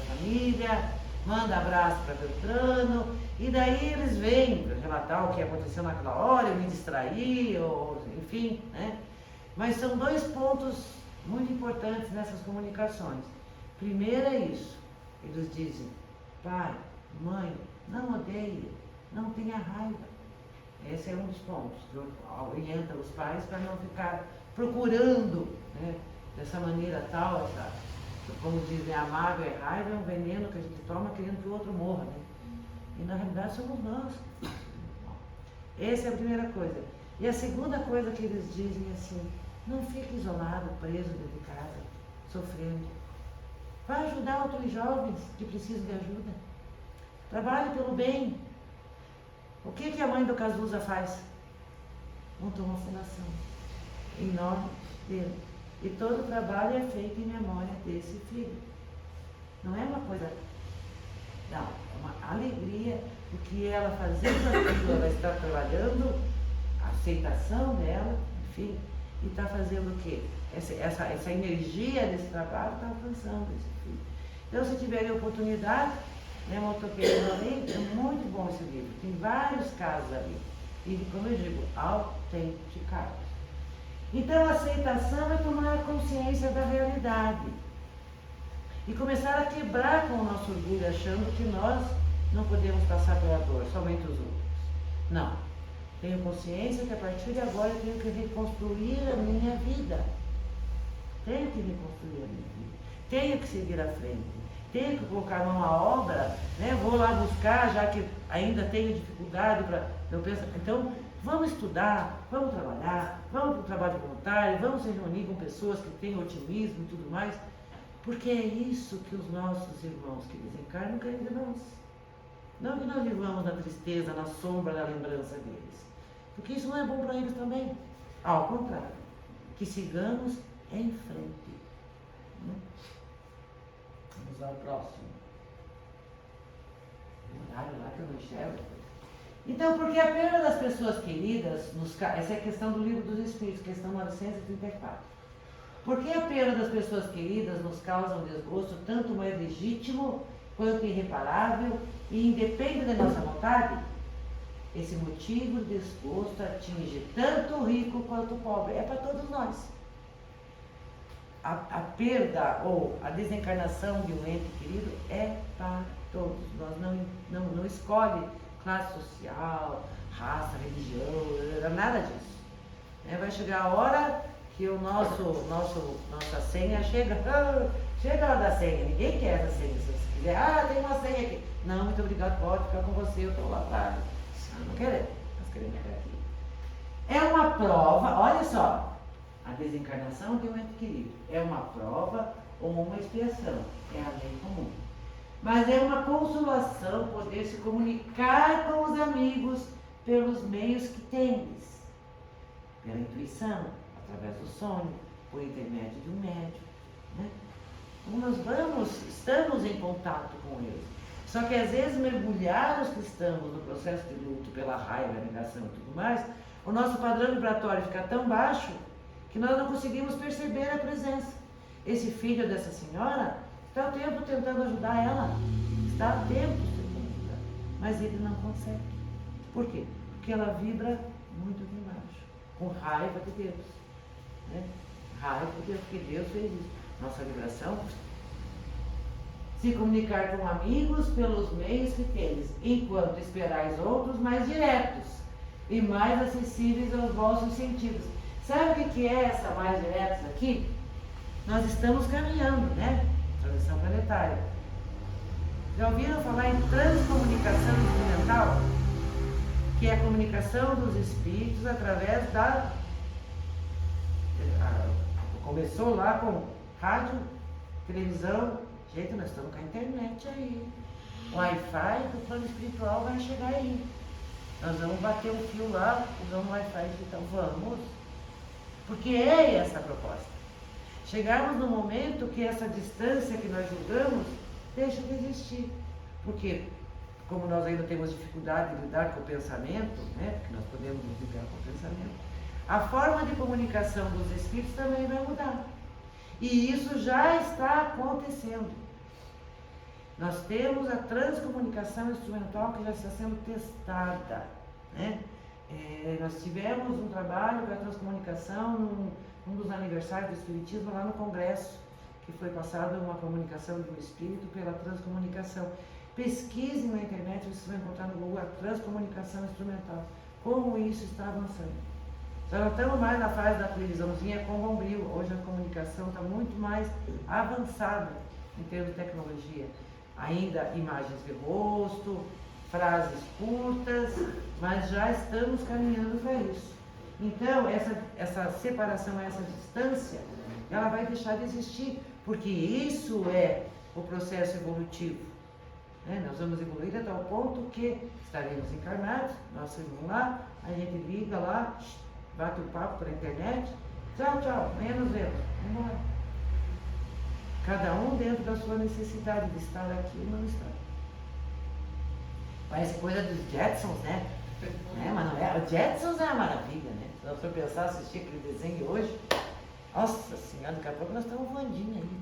família, manda abraço para Beltrano. E daí eles vêm relatar o que aconteceu naquela hora, eu me distraí, ou enfim, né? Mas são dois pontos muito importantes nessas comunicações. Primeiro é isso, eles dizem: pai, mãe, não odeie, não tenha raiva. Esse é um dos pontos que orienta os pais para não ficar procurando, né, dessa maneira tal, como dizem, a mágoa e a raiva é um veneno que a gente toma querendo que o outro morra, né? E na realidade somos nós. Essa é a primeira coisa. E a segunda coisa que eles dizem é assim: não fique isolado, preso dentro de casa, sofrendo. Vá ajudar outros jovens que precisam de ajuda. Trabalhe pelo bem. O que a mãe do Cazuza faz? Montou uma fundação em nome dele. E todo o trabalho é feito em memória desse filho. Não é uma coisa... Não, é uma alegria, porque ela fazendo aquilo, ela está trabalhando a aceitação dela, enfim, e está fazendo o quê? Essa energia desse trabalho está alcançando esse filho. Então, se tiverem oportunidade, né, Motoqueiros ali, é muito bom esse livro. Tem vários casos ali. E, como eu digo, autenticados. Então, a aceitação é tomar consciência da realidade. E começar a quebrar com o nosso orgulho, achando que nós não podemos passar pela dor, somente os outros. Não. Tenho consciência que a partir de agora eu tenho que reconstruir a minha vida. Tenho que reconstruir a minha vida. Tenho que seguir à frente. Tenho que colocar a mão à obra, né? Vou lá buscar, já que ainda tenho dificuldade para... Eu penso, então, vamos estudar, vamos trabalhar, vamos para o trabalho voluntário, vamos se reunir com pessoas que têm otimismo e tudo mais, porque é isso que os nossos irmãos que desencarnam querem de nós. Não que nós vivamos na tristeza, na sombra da lembrança deles, porque isso não é bom para eles também. Ao contrário, que sigamos em frente. Né? ao próximo. Um horário lá que eu não enxergo. Então, porque a perda das pessoas queridas, essa é a questão do Livro dos Espíritos, questão 934. Por que a perda das pessoas queridas nos causa um desgosto tanto mais legítimo quanto irreparável e independe da nossa vontade? Esse motivo de desgosto atinge tanto o rico quanto o pobre. É para todos nós. A perda ou a desencarnação de um ente querido é para todos. Nós não escolhe classe social, raça, religião, nada disso. Vai chegar a hora que o nossa senha chega a hora da senha. Ninguém quer essa senha. Se você quiser, tem uma senha aqui. Não, muito obrigado, pode ficar com você, eu estou lá atrás. Não queremos, nós queremos ficar aqui. É uma prova, olha só. A desencarnação de um ente querido é uma prova ou uma expiação, é a lei comum. Mas é uma consolação poder se comunicar com os amigos pelos meios que tendes, pela intuição, através do sonho, por intermédio de um médium. Né? Então nós estamos em contato com eles. Só que às vezes mergulhados que estamos no processo de luto pela raiva, negação e tudo mais, o nosso padrão vibratório fica tão baixo que nós não conseguimos perceber a presença. Esse filho dessa senhora está o tempo tentando ajudar ela, está o tempo tentando ajudar, mas ele não consegue. Por quê? Porque ela vibra muito aqui embaixo, com raiva de Deus. Né? Raiva de Deus, porque Deus fez isso. Nossa vibração, se comunicar com amigos pelos meios que tens, enquanto esperais outros mais diretos e mais acessíveis aos vossos sentidos. Sabe o que é essa mais diretos aqui? Nós estamos caminhando, né? Transição planetária. Já ouviram falar em transcomunicação instrumental? Que é a comunicação dos espíritos através da... Começou lá com rádio, televisão. Gente, nós estamos com a internet aí. O Wi-Fi do plano espiritual vai chegar aí. Nós vamos bater o fio lá, usando o Wi-Fi digital. Vamos. Porque é essa a proposta. Chegarmos no momento que essa distância que nós julgamos deixa de existir. Porque, como nós ainda temos dificuldade de lidar com o pensamento, né? Porque nós podemos lidar com o pensamento, a forma de comunicação dos espíritos também vai mudar. E isso já está acontecendo. Nós temos a transcomunicação instrumental que já está sendo testada. Né? Nós tivemos um trabalho para a transcomunicação num dos aniversários do Espiritismo lá no Congresso, que foi passada uma comunicação de um espírito pela transcomunicação. Pesquisem na internet, vocês vão encontrar no Google a transcomunicação instrumental. Como isso está avançando. Já não estamos mais na fase da televisãozinha com bombril. Hoje a comunicação está muito mais avançada em termos de tecnologia. Ainda imagens de rosto, frases curtas, mas já estamos caminhando para isso. Então, essa separação, essa distância, ela vai deixar de existir, porque isso é o processo evolutivo. Nós vamos evoluir até o ponto que estaremos encarnados, nós vamos lá, a gente liga lá, bate o papo pela internet, tchau, tchau, amanhã nos vemos, vamos embora. Cada um dentro da sua necessidade de estar aqui ou não estar. Parece coisa dos Jetsons, né? Mas não é. O Jetsons é uma maravilha, né? Se nós for pensar, assistir aquele desenho hoje, nossa senhora, daqui a pouco nós estamos voandinho aí.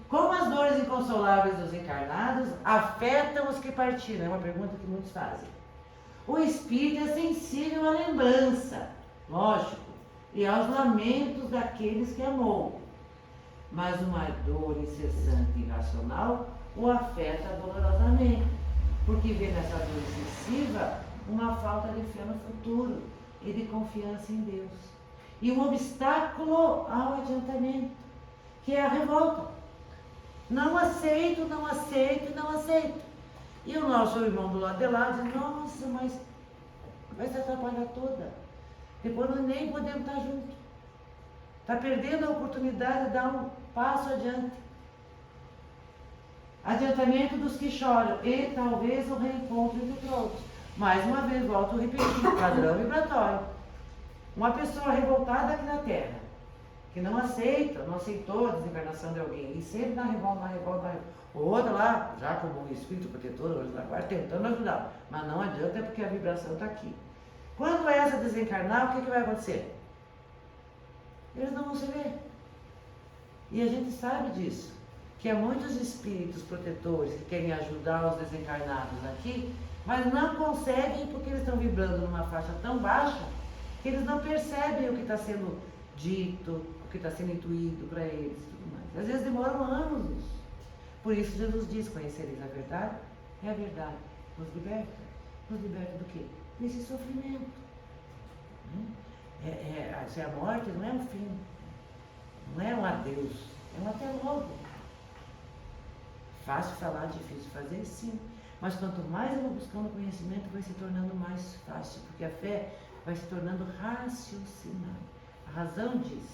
Como as dores inconsoláveis dos encarnados afetam os que partiram? É uma pergunta que muitos fazem. O espírito é sensível à lembrança, lógico, e aos lamentos daqueles que amou. Mas uma dor incessante e irracional o afeta dolorosamente, porque vê nessa dor excessiva uma falta de fé no futuro e de confiança em Deus. E um obstáculo ao adiantamento, que é a revolta. Não aceito, não aceito, não aceito. E o nosso irmão do lado de lá diz, nossa, mas vai se atrapalhar toda. Depois nós nem podemos estar juntos. Está perdendo a oportunidade de dar um passo adiante. Adiantamento dos que choram e talvez o reencontro entre todos. Mais uma vez, volto a repetir, padrão vibratório. Uma pessoa revoltada aqui na Terra, que não aceita, não aceitou a desencarnação de alguém, e sempre na revolta. Outra lá, já como um espírito protetor, hoje na guarda, tentando ajudar, mas não adianta porque a vibração está aqui. Quando essa desencarnar, o que vai acontecer? Eles não vão se ver. E a gente sabe disso, que há muitos espíritos protetores que querem ajudar os desencarnados aqui, mas não conseguem porque eles estão vibrando numa faixa tão baixa que eles não percebem o que está sendo dito, o que está sendo intuído para eles e tudo mais. Às vezes demoram anos nisso. Por isso Jesus diz, conhecereis a verdade, é a verdade. Nos liberta. Nos liberta do quê? Desse sofrimento. A morte não é um fim, não é um adeus, é um até logo. Fácil falar, difícil fazer, sim. Mas quanto mais eu vou buscando conhecimento, vai se tornando mais fácil, porque a fé vai se tornando raciocinal. A razão diz,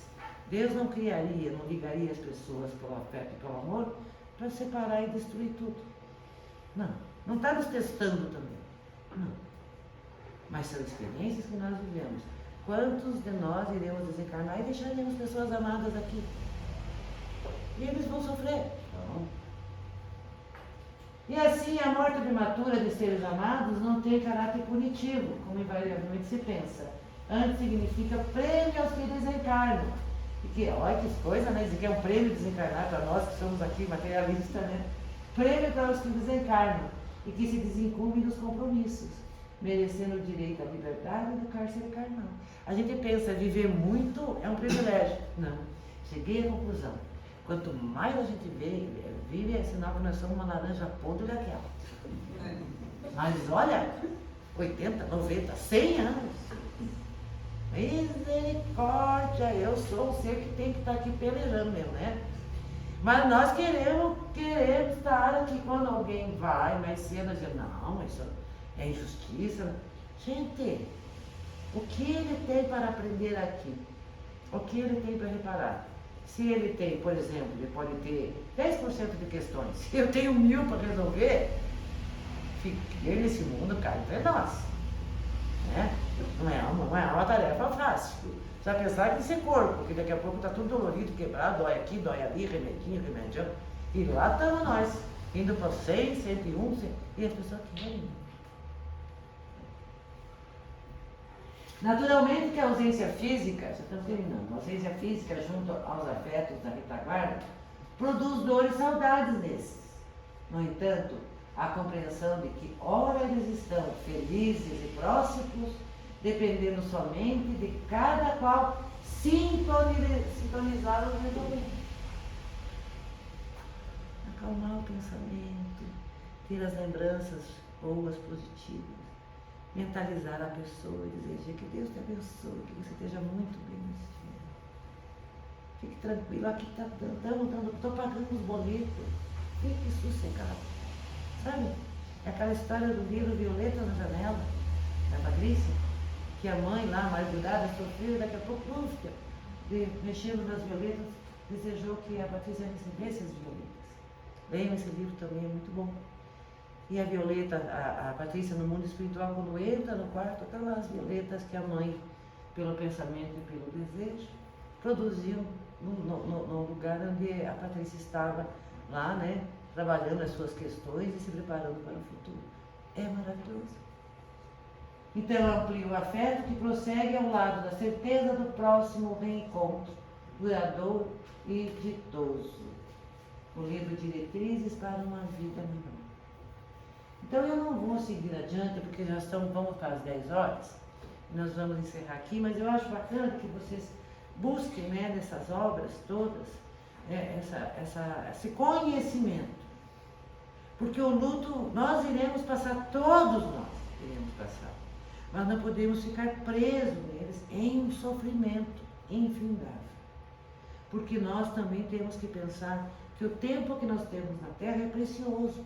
Deus não criaria, não ligaria as pessoas pelo afeto e pelo amor para separar e destruir tudo. Não está nos testando também. Não. Mas são experiências que nós vivemos. Quantos de nós iremos desencarnar e deixaremos pessoas amadas aqui? E eles vão sofrer? Não. E assim, a morte prematura de seres amados não tem caráter punitivo, como invariavelmente se pensa. Antes significa prêmio aos que desencarnam. E que, olha que coisa, né? Dizer que é um prêmio desencarnar para nós que somos aqui materialistas, né? Prêmio para os que desencarnam e que se desincumbem dos compromissos, merecendo o direito à liberdade do cárcere carnal. A gente pensa, viver muito é um privilégio. Não. Cheguei à conclusão. Quanto mais a gente vive, é sinal que nós somos uma laranja podre daquela. Mas olha, 80, 90, 100 anos. Misericórdia, eu sou o ser que tem que estar aqui pelejando mesmo, né? Mas nós queremos estar aqui quando alguém vai mais cedo, dizer, não, isso é injustiça. Gente, o que ele tem para aprender aqui? O que ele tem para reparar? Se ele tem, por exemplo, ele pode ter 10% de questões. Se eu tenho 1000 para resolver, fiquei nesse mundo, cara, entre nós. Né? Não é uma tarefa fácil. Você vai pensar que isso é corpo, porque daqui a pouco está tudo dolorido, quebrado, dói aqui, dói ali, remedinho. E lá estamos nós, indo para 100, 101, 100, e as pessoas querem. Naturalmente que a ausência física, já estamos terminando, a ausência física junto aos afetos da retaguarda, produz dor e saudades nesses. No entanto, a compreensão de que ora eles estão felizes e próximos, dependendo somente de cada qual sintonizar o resolvimento. Acalmar o pensamento, ter as lembranças boas, positivas, mentalizar a pessoa e dizer que Deus te abençoe, que você esteja muito bem nesse dia. Fique tranquilo, aqui estou pagando os boletos, fique sossegado. Sabe? É aquela história do livro Violeta na Janela, da Patrícia, que a mãe lá, amargurada, sofreu, e daqui a pouco, mexendo nas violetas, desejou que a Patrícia recebesse as violetas. Leiam esse livro também, é muito bom. E a Violeta, a Patrícia no mundo espiritual, quando entra no quarto, estão lá as violetas que a mãe, pelo pensamento e pelo desejo, produziu no lugar onde a Patrícia estava lá, né, trabalhando as suas questões e se preparando para o futuro. É maravilhoso. Então amplia o afeto que prossegue ao lado da certeza do próximo reencontro, duradouro e ditoso. O livro Diretrizes para uma Vida Melhor. Então eu não vou seguir adiante, porque já vamos para as 10 horas, nós vamos encerrar aqui, mas eu acho bacana que vocês busquem, né, nessas obras todas, esse conhecimento. Porque o luto, nós iremos passar, todos nós iremos passar, mas não podemos ficar presos neles em um sofrimento infindável. Porque nós também temos que pensar que o tempo que nós temos na Terra é precioso.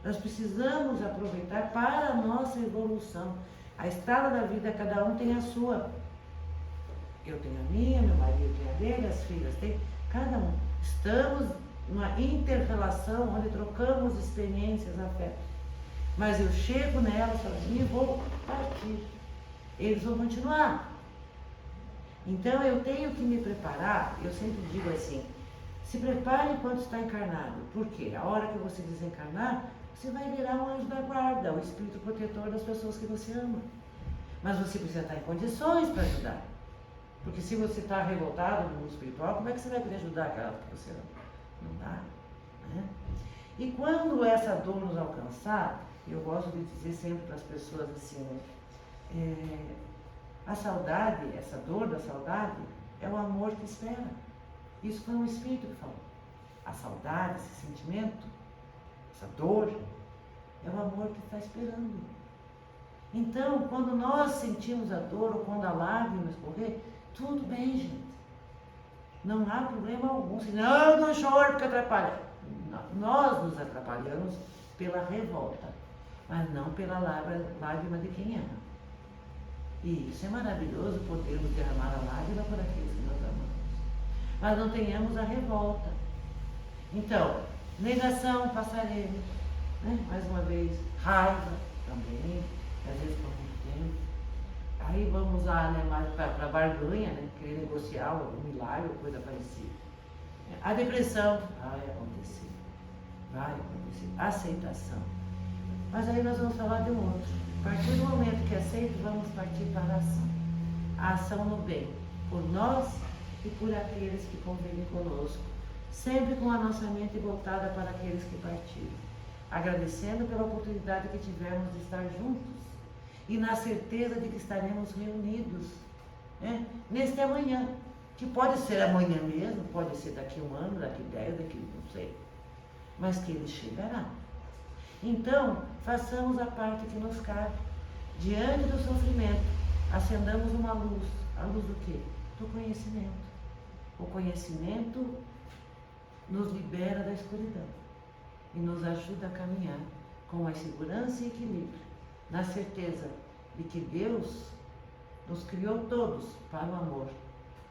Nós precisamos aproveitar para a nossa evolução. A estrada da vida, cada um tem a sua. Eu tenho a minha, meu marido tem a dele, as filhas têm, cada um. Estamos numa inter-relação onde trocamos experiências, afetos. Mas eu chego nela sozinho e vou partir. Eles vão continuar. Então eu tenho que me preparar, eu sempre digo assim, se prepare enquanto está encarnado, porque a hora que você desencarnar, você vai virar um anjo da guarda, o espírito protetor das pessoas que você ama. Mas você precisa estar em condições para ajudar. Porque se você está revoltado no mundo espiritual, como é que você vai poder ajudar aquela que você ama? Não dá, né? E quando essa dor nos alcançar, eu gosto de dizer sempre para as pessoas assim, a saudade, essa dor da saudade, é o amor que espera. Isso foi um espírito que falou. A saudade, esse sentimento, essa dor, é o amor que está esperando. Então, quando nós sentimos a dor ou quando a lágrima escorrer, tudo bem, gente. Não há problema algum. Se não choro porque atrapalha. Nós nos atrapalhamos pela revolta, mas não pela lágrima de quem ama. E isso é maravilhoso, podermos derramar a lágrima por aqueles que nós amamos. Mas não tenhamos a revolta. Então, negação, passaremos, né? Mais uma vez, raiva também, às vezes por muito tempo. Aí vamos lá, né, mais para a barganha, né? Querer negociar um milagre ou coisa parecida. A depressão, vai acontecer. Vai acontecer. Aceitação. Mas aí nós vamos falar de um outro. A partir do momento que aceito, vamos partir para a ação. A ação no bem, por nós e por aqueles que convivem conosco, sempre com a nossa mente voltada para aqueles que partiram, agradecendo pela oportunidade que tivemos de estar juntos e na certeza de que estaremos reunidos, né, neste amanhã, que pode ser amanhã mesmo, pode ser daqui 1 ano, daqui 10, daqui não sei, mas que ele chegará. Então, façamos a parte que nos cabe. Diante do sofrimento, acendamos uma luz. A luz do quê? Do conhecimento. O conhecimento nos libera da escuridão e nos ajuda a caminhar com mais segurança e equilíbrio, na certeza de que Deus nos criou todos para o amor,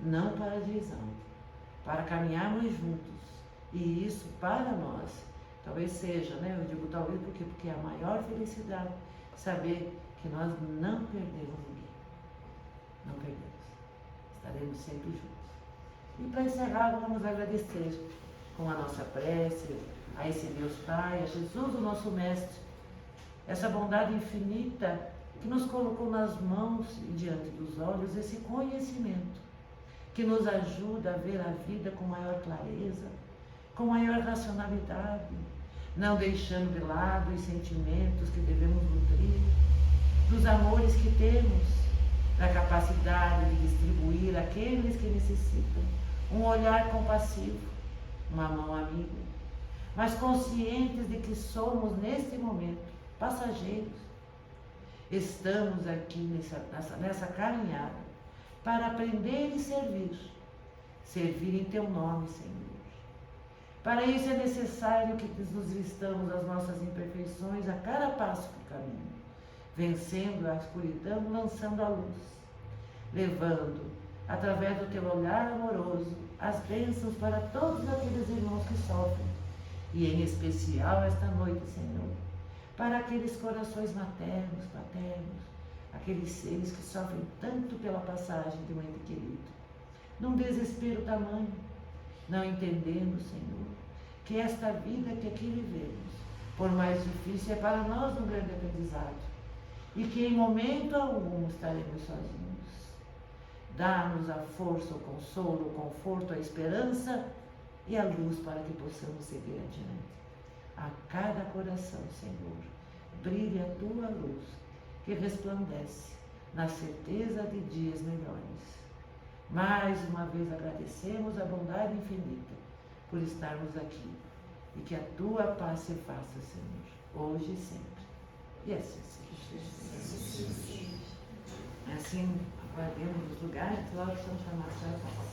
não para a divisão, para caminharmos juntos. E isso para nós talvez seja, né? Eu digo talvez porque é a maior felicidade saber que nós não perdemos ninguém. Não perdemos. Estaremos sempre juntos. E para encerrar, vamos agradecer com a nossa prece a esse Deus Pai, a Jesus, o nosso Mestre, essa bondade infinita que nos colocou nas mãos e diante dos olhos esse conhecimento que nos ajuda a ver a vida com maior clareza, com maior racionalidade, não deixando de lado os sentimentos que devemos nutrir, dos amores que temos, da capacidade de distribuir àqueles que necessitam, um olhar compassivo, uma mão amiga, mas conscientes de que somos, neste momento, passageiros. Estamos aqui nessa caminhada para aprender e servir em Teu nome, Senhor. Para isso é necessário que nos vistamos as nossas imperfeições a cada passo do caminho, vencendo a escuridão, lançando a luz, levando, através do Teu olhar amoroso, as bênçãos para todos aqueles irmãos que sofrem, e em especial esta noite, Senhor, para aqueles corações maternos, paternos, aqueles seres que sofrem tanto pela passagem de um ente querido, num desespero tamanho, não entendendo, Senhor, que esta vida que aqui vivemos, por mais difícil, é para nós um grande aprendizado, e que em momento algum estaremos sozinhos. Dá-nos a força, o consolo, o conforto, a esperança e a luz para que possamos seguir adiante. A cada coração, Senhor, brilhe a Tua luz, que resplandece na certeza de dias melhores. Mais uma vez agradecemos a bondade infinita por estarmos aqui, e que a Tua paz se faça, Senhor, hoje e sempre. E assim seja. Assim, aguardemos os lugares, logo são chamados para a paz.